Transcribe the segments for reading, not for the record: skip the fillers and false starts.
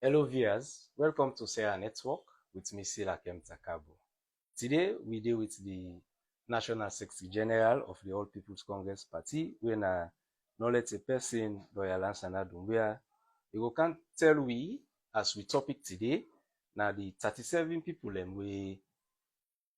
Hello viewers, welcome to Sarah Network with me Silakem Takabo. Today we deal with the National Secretary General of the All People's Congress Party when not let a person Lansana Dumbuya. You can tell we as we topic today now the 37 people we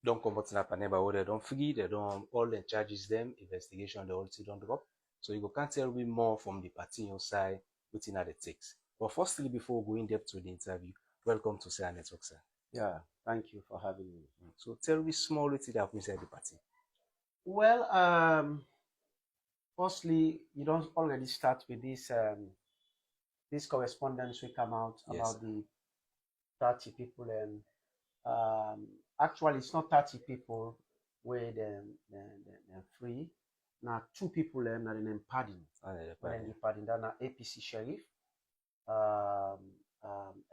don't come out in a neighborhood, they don't free, they don't all the charges them, investigation they also don't drop. So you can tell me more from the party side within the text. But firstly, before we go in depth to the interview, welcome to Sarah Network, sir. Yeah, thank you for having me. So tell me small little that inside the party. Well, firstly, you don't already start with this correspondence we come out Yes, about sir. the 30 people, and actually it's not 30 people where they're free. Now 2 people and then pardon. The Pardon that now APC sheriff, um,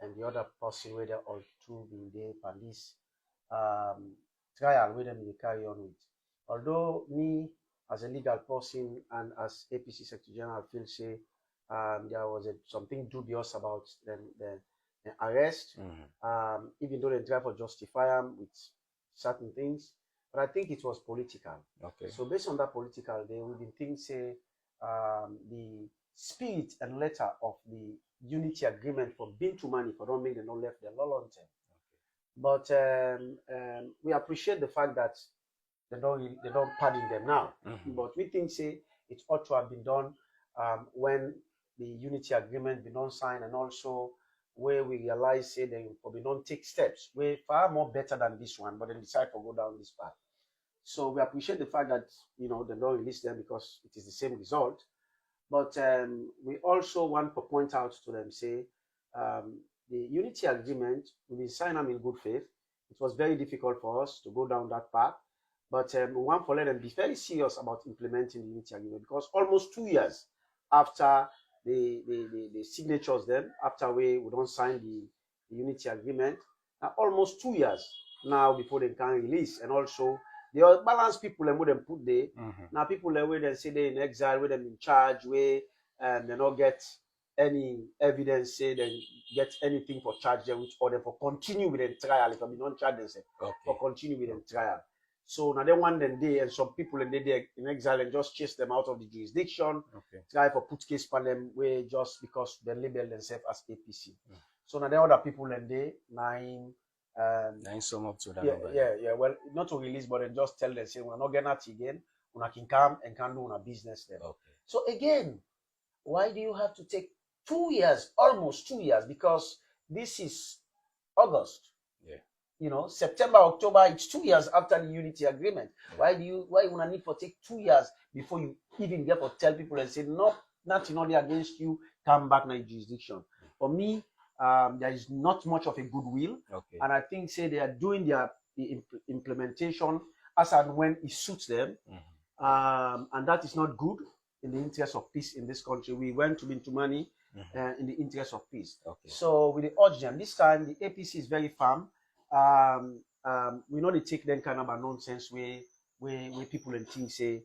and the other person where they're all 2 being there for this trial where them they carry on with. Although me as a legal person and as APC Secretary General feel say there was something dubious about the arrest, even though they try to justify them with certain things, but I think it was political. Okay. So based on that political, they would think say the spirit and letter of the unity agreement for Bintumani for don't make them not left the law long term. But we appreciate the fact that they don't pardon them now. But we think say it ought to have been done when the unity agreement been not signed, and also where we realize say they probably don't take steps way far more better than this one, but they decide to go down this path. So we appreciate the fact that they don't release them because it is the same result. But we also want to point out to them say the unity agreement we signed them in good faith. It was very difficult for us to go down that path. But we want to let them be very serious about implementing the unity agreement, because almost 2 years after the signatures, then after we don't sign the unity agreement, almost 2 years now before they can release. And also the balance people and them put there. Now people where they say they in exile, where them in charge, where they not get any evidence, say they get anything for charge them, which or them for continue with the trial. If I mean not charge themselves, for continue with the trial. So now they want them there, and some people and they in exile and just chase them out of the jurisdiction, try for put case on them where just because they label themselves as APC. So now there are other people and they nine sum up to that yeah, number. yeah. Well, not to release, but then just tell them say we're not getting that again. We can come and can do a business there. Okay. So again, why do you have to take 2 years, almost 2 years? Because this is August. Yeah. September, October, it's 2 years after the unity agreement. Yeah. Why you need to take 2 years before you even get to tell people and say, no, nothing only against you, come back to jurisdiction. For me, there is not much of a goodwill. Okay. And I think say they are doing the implementation as and when it suits them. And that is not good in the interest of peace in this country. We went to Bintumani in the interest of peace. Okay. So with the urge them, this time the APC is very firm. We know they take them kind of a nonsense way people and things say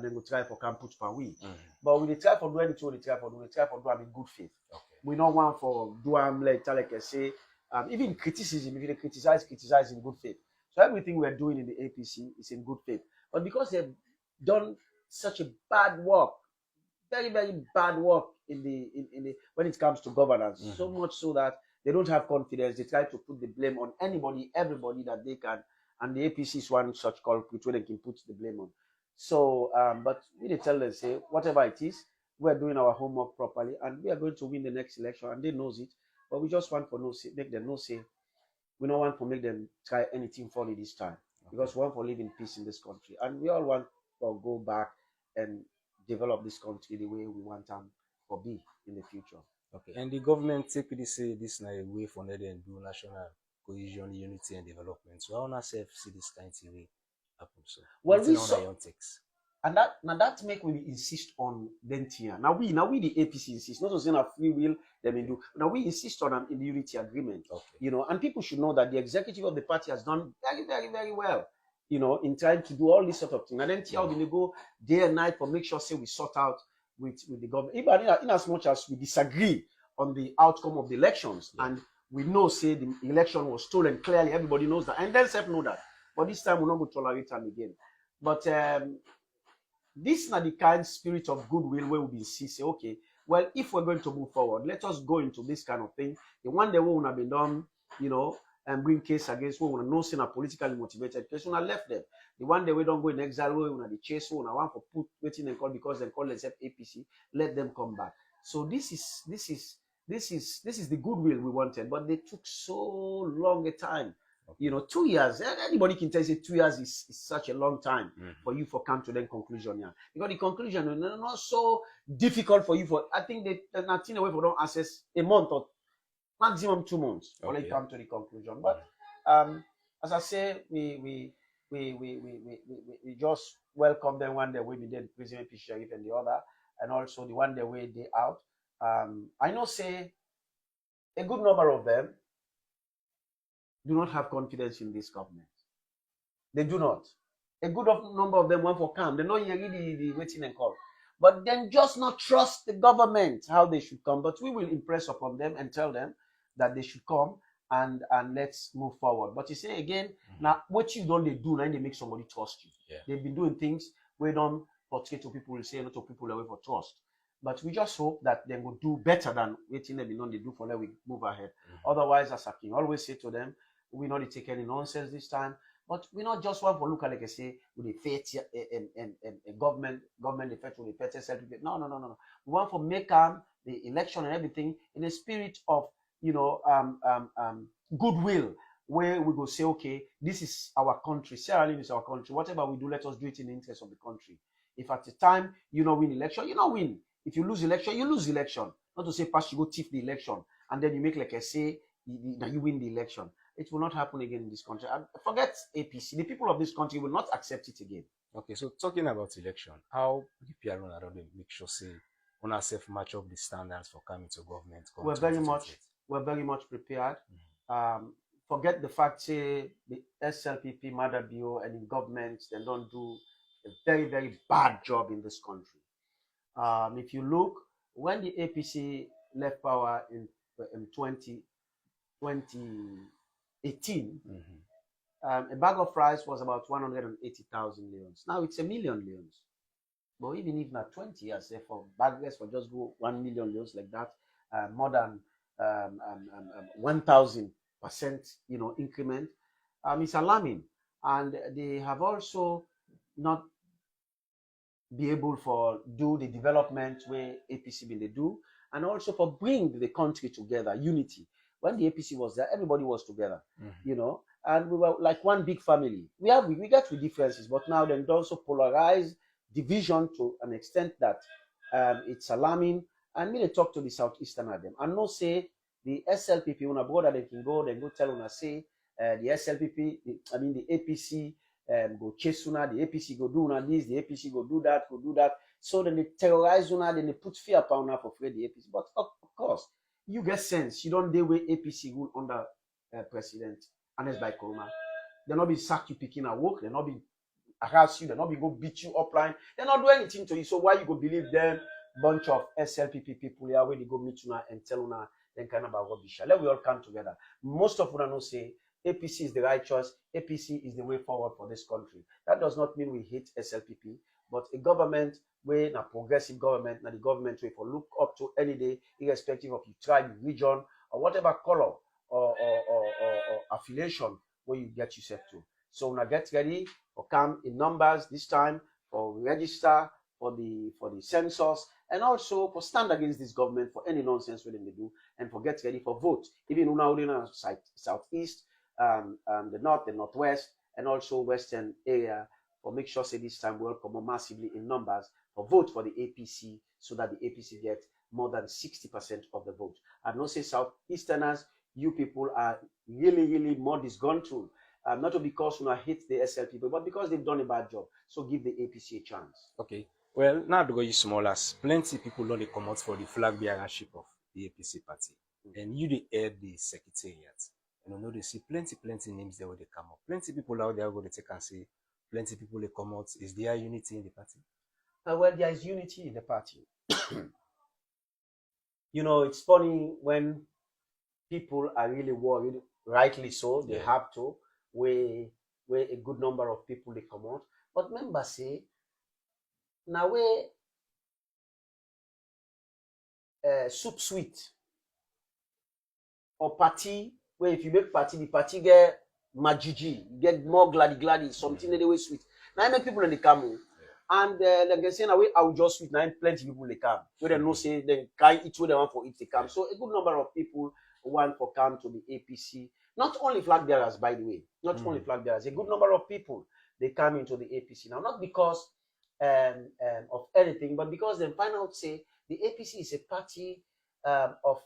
then we try for can put per week. But we try for do anything we try for do them in good faith. Okay. We don't want for do like I say even criticism, if they criticize in good faith. So everything we're doing in the APC is in good faith. But because they've done such a bad work, very, very bad work in the when it comes to governance, so much so that they don't have confidence. They try to put the blame on anybody, everybody that they can, and the APC is one such culprit where they can put the blame on. So, but we tell them say whatever it is, we're doing our homework properly, and we are going to win the next election, and they knows it. But we just want to make them know say we don't want to make them try anything funny this time, because we want to live in peace in this country, and we all want to go back and develop this country the way we want them to be in the future. Okay. And the government take this now a way for them and do national cohesion, unity, and development. So how not see this kind of way happen? So well, we saw, and that make we insist on them here. Now we the APC insist, not to say a free will them do. Now we insist on them in the unity agreement. Okay. And people should know that the executive of the party has done very, very, very well. In trying to do all this sort of thing. And then how we go day and night for make sure say we sort out with the government. Even in as much as we disagree on the outcome of the elections. And we know, say, the election was stolen clearly. Everybody knows that. And then self know that. But this time, we're not going to tolerate them again. But this is not the kind of spirit of goodwill where we see, say, okay, well, if we're going to move forward, let us go into this kind of thing. The one day we will have been done, you know, and bring case against we will not say a politically motivated case. We will left them. The one day we don't go in exile, we will the chase, we will want for put waiting and call because they call themselves APC. Let them come back. So this is the goodwill we wanted, but they took so long a time. You know, 2 years. Anybody can tell you 2 years is such a long time for you to come to the conclusion. Yeah, because the conclusion is not so difficult for you. For I think the nothing away for don't access a month or maximum 2 months for you come to the conclusion. But as I say, we just welcome them one day we be the prison sheriff and the other, and also the one day way they out. I know say a good number of them do not have confidence in this government. They do not. A good number of them want for come. They know you really the waiting and call. But then just not trust the government how they should come. But we will impress upon them and tell them that they should come and let's move forward. But you say again, now what you don't they do, now they make somebody trust you. Yeah. They've been doing things we don't portray to people, say a lot of people away for trust. But we just hope that they will do better than waiting them they do for them we move ahead. Otherwise, as I can always say to them, we not take any nonsense this time, but we not just want to look at like I say with the faith and government the faith with the faith certificate. No. We want to make the election and everything in a spirit of goodwill, where we go say, okay, this is our country. Sierra Leone is our country. Whatever we do, let us do it in the interest of the country. If at the time you not win election, you not win. If you lose election, you lose election. Not to say pass you go thief the election and then you make like I say that you win the election. It will not happen again in this country. And forget APC. The people of this country will not accept it again. Okay, so talking about election, how the PR make sure say on ourselves match up the standards for coming to government? We're very much prepared. Forget the fact say the SLPP, Madabio, and the government they don't do a very, very bad job in this country. If you look, when the APC left power in 2018, a bag of rice was about 180,000 leons. Now it's 1 million leons. But even if not 20 years, say for bagless for just go 1 million leons like that, more than 1,000% increment, it's alarming. And they have also not be able for do the development where APC been they do, and also for bring the country together, unity. When the APC was there, everybody was together, and we were like one big family. We get with differences, but now they also polarize division to an extent that it's alarming. And me they talk to the Southeastern of them. And no say the SLPP, when a brother they can go tell una say the SLPP, the APC go chase una, the APC go do una this, the APC go do that. So then they terrorize una, then they put fear upon una for afraid the APC. But of course, you get sense. You don't deal with APC rule under President Anes by Koroma. They're not be sack you picking at work. They're not be harass you. They're not be go beat you upline. They're not do anything to you. So why you go believe them? Bunch of SLPP people here where they go meet una and tell una then kind of about rubbish. Let we all come together. Most of una know say APC is the right choice. APC is the way forward for this country. That does not mean we hate SLPP, but a government where a progressive government, now the government way for look up to any day, irrespective of your tribe, region, or whatever color or affiliation where you get yourself to. So now get ready for come in numbers this time, for register for the census, and also for stand against this government for any nonsense where they do, and for get ready for vote. Even now southeast, the north, the northwest, and also western area, for make sure say this time we'll come massively in numbers for vote for the APC, so that the APC get more than 60% of the vote. And not say southeasterners, you people are really, really more disgruntled. Not because you hate the SLPP, but because they've done a bad job. So give the APC a chance. Okay. Well, now to go you smallest, plenty people don't they come out for the flag bearership of the APC party. And you the head the secretariat. And you know they see plenty names there where they come up. Plenty people out there go to take and say, plenty people they come out. Is there unity in the party? Well, there is unity in the party. you know, it's funny when people are really worried, rightly so, they have to, where a good number of people they come out. But remember, say, now where soup sweet or party, where if you make party, the party get majiji, get more gladdy, something that they way sweet. Now I make people in the come. And like they say, now I will just sweet. Now plenty people they come. Where they know say they can't eat what they want for it they come. So a good number of people want for come to the APC. Not only flag bearers, by the way, not only flag bearers. A good number of people they come into the APC now, not because of anything, but because they find out say the APC is a party of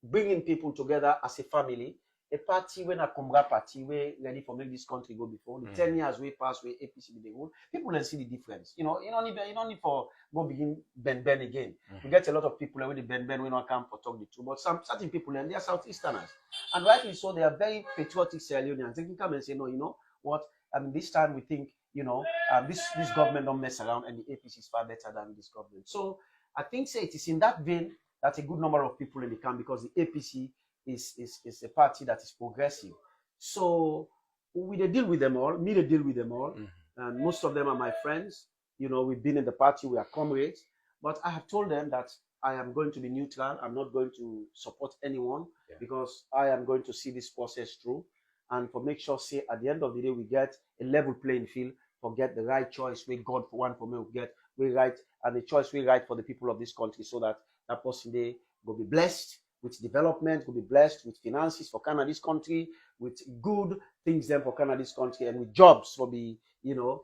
bringing people together as a family, a party when a Kumbra party where ready for make this country go before the 10 years we pass where APC be the rule, people don't see the difference. You know, you don't need for go begin Ben again. We get a lot of people with the Ben we not come for talk the truth, but some certain people and they are Southeasterners, and rightly so, they are very patriotic Sierra Leoneans. They can come and say, no, you know what? I mean, this time we think, you know, this government don't mess around, and the APC is far better than this government. So I think say it is in that vein that a good number of people in the camp, because the APC is a party that is progressive. So we deal with them all, me they deal with them all, and most of them are my friends. You know, we've been in the party, we are comrades, but I have told them that I am going to be neutral. I'm not going to support anyone because I am going to see this process through, and for make sure, say, at the end of the day, we get a level playing field, for get the right choice, we God for one for me, we get we right, and the choice we right for the people of this country, so that that person they will be blessed with development, will be blessed with finances for Canada's country, with good things then for Canada's country, and with jobs for be, you know,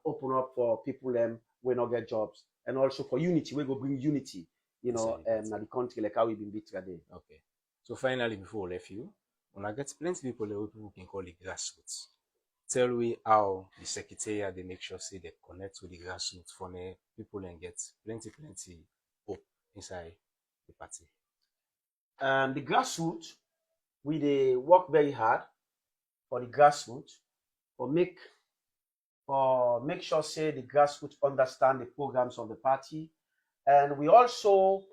open up for people them will not get jobs, and also for unity, we go bring unity, you know, na the country like how we've been beat today. Okay. So finally, before we left you, when I get plenty people who can call it grassroots. Tell me how the secretariat they make sure say they connect with the grassroots for the people and get plenty hope inside the party. The grassroots, they work very hard for the grassroots, for make sure say the grassroots understand the programs of the party, and we also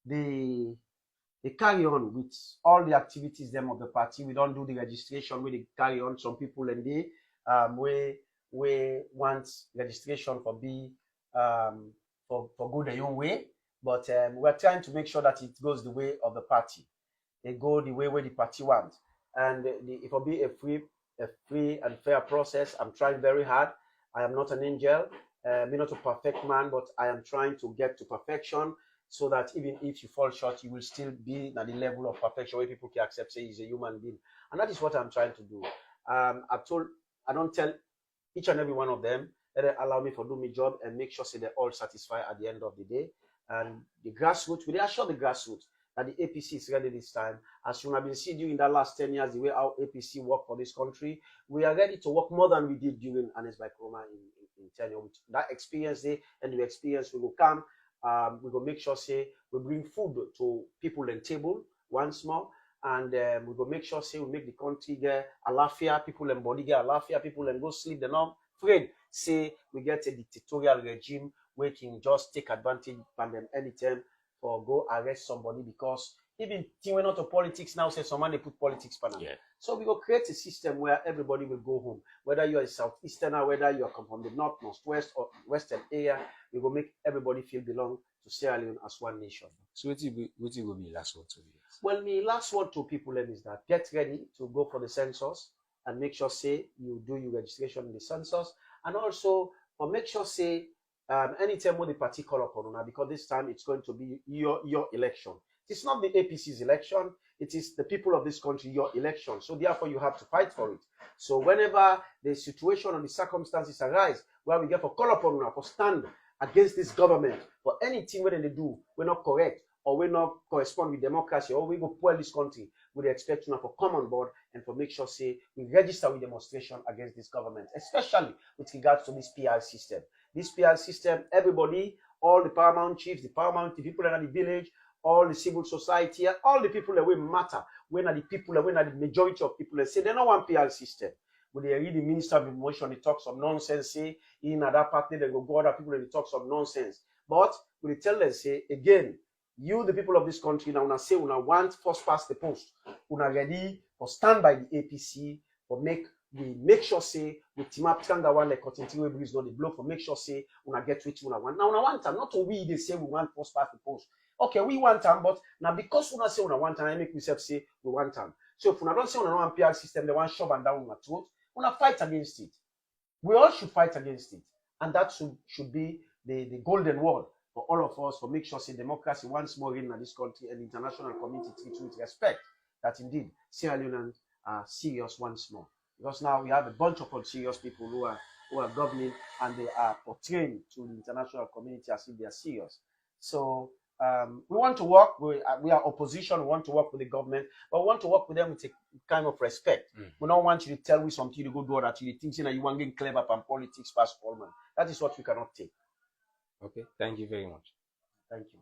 they carry on with all the activities them of the party. We don't do the registration where they carry on. Some people and they we want registration for be for go their own way, but we're trying to make sure that it goes the way of the party. They go the way where the party wants, and it will be a free and fair process. I'm trying very hard. I am not an angel, me not a perfect man, but I am trying to get to perfection, so that even if you fall short, you will still be at the level of perfection where people can accept say he's a human being, and that is what I'm trying to do. I don't tell each and every one of them that they allow me to do my job and make sure say they're all satisfied at the end of the day. And the grassroots, we assure the grassroots that the APC is ready this time. As you have been seeing during the last 10 years, the way our APC work for this country, we are ready to work more than we did during Anes by Kroma in 10 years. With that experience there and the experience, we will come. We will make sure say we bring food to people on table once more, and we will make sure say we make the country get alafia, people and body get alafia, people and go sleep. They're not afraid say we get a dictatorial regime where can just take advantage of them anytime or go arrest somebody, because even we're not of politics now, say someone they put politics for them. So we will create a system where everybody will go home, whether you are a Southeasterner, whether you are come from the north, northwest, or western area. We will make everybody feel belong to Sierra Leone as one nation. So what will be last word to you? Well, my last word to people is that get ready to go for the census and make sure say you do your registration in the census, and also make sure say anytime when the party call upon una, because this time it's going to be your election. It's not the APC's election, it is the people of this country, your election. So therefore you have to fight for it. So whenever the situation and the circumstances arise where we get for call upon una, for stand against this government, for anything whether they do, we're not correct, or we not correspond with democracy, or we go spoil this country, we expect you for come on board and for make sure say we register with demonstration against this government, especially with regards to this PR system. This PR system, everybody, all the paramount chiefs, the paramount people in the village, all the civil society, all the people that will matter, when are the people that when are the majority of people that say they don't want PR system. When they read the Minister of Information, he talks some nonsense, say in other party, they go other people and he talks some nonsense. But we tell them, say again, You, the people of this country, now say una want first past the post. Una ready for stand by the APC for make sure say we team up tanga one like continue breeze not the blow for make sure say una get which una want. Now una want time, not to we they say we want first past the post. Okay, we want time, but now because una say una want time, I make myself say we want time. So if una don't say una want PR system, they want shove and down una throat, una fight against it. We all should fight against it. And that should be the golden word for all of us, for make sure say democracy once more in this country and international community treat with respect that indeed Sierra Leoneans are serious once more. Because now we have a bunch of unserious people who are governing and they are portraying to the international community as if they are serious. So we want to work. We are opposition. We want to work with the government, but we want to work with them with a kind of respect. We don't want you to tell me something to go do that you think you want to get clever and politics past all man. That is what we cannot take. Okay, thank you very much. Thank you.